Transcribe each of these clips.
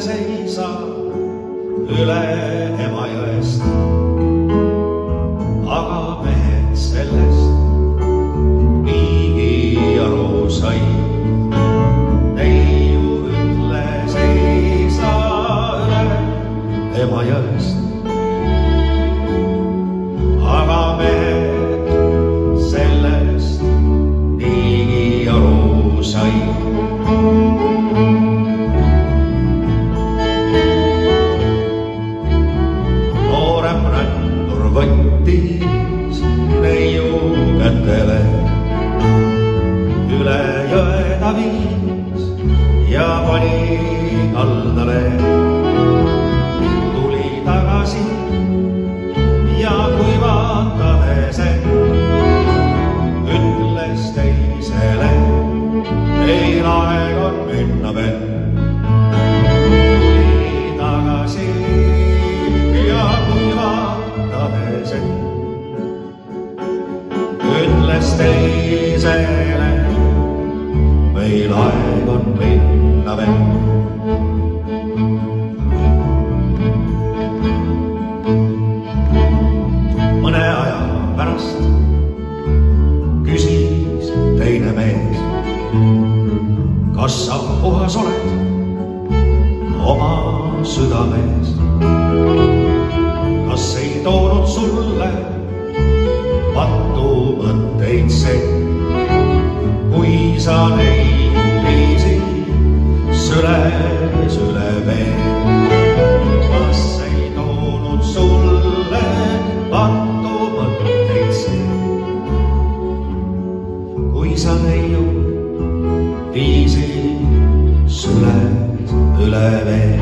seisa üle Emajõest. Aga mehed sellest niigi aru said, neiu ütle seisa üle Emajõest. Aga mehed sellest niigi aru said. Noorem rändur võttis neiu kätele, üle jõe ta viis ja pani kaldale. Tuli tagasi ja kui vaatades ütles teisele, meil aeg on minna veel. Tuli tagasi ja kui vaatades ütles teisele, meil aeg on minna veel. Mõne aja pärast küsis teine mees, kas sa puhas oled oma südames? Kas ei toonud sulle pattu mõtteid see, kui sa neid viisid süles üle vee? Kas ei toonud sulle pattu mõtteid see, kui sa neiu viisid süles üle vee?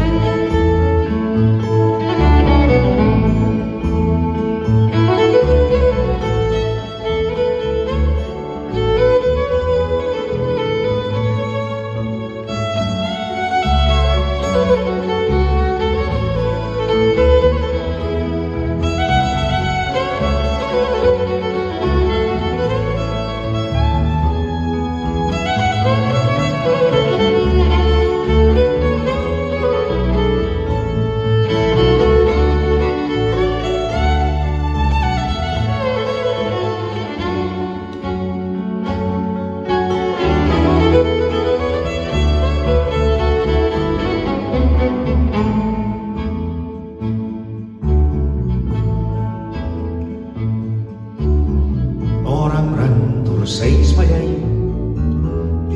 Noorem rändur seisma jäi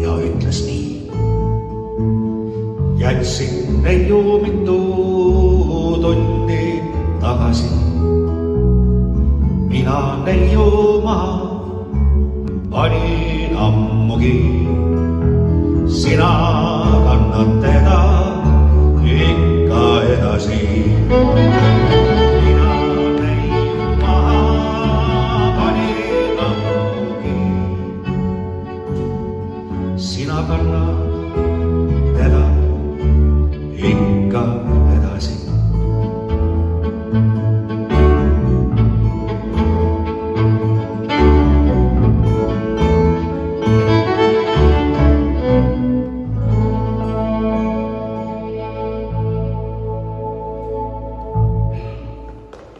ja ütles nii. Jätsin neiu mitu tundi tagasi. Mina neiu maha panin ammu.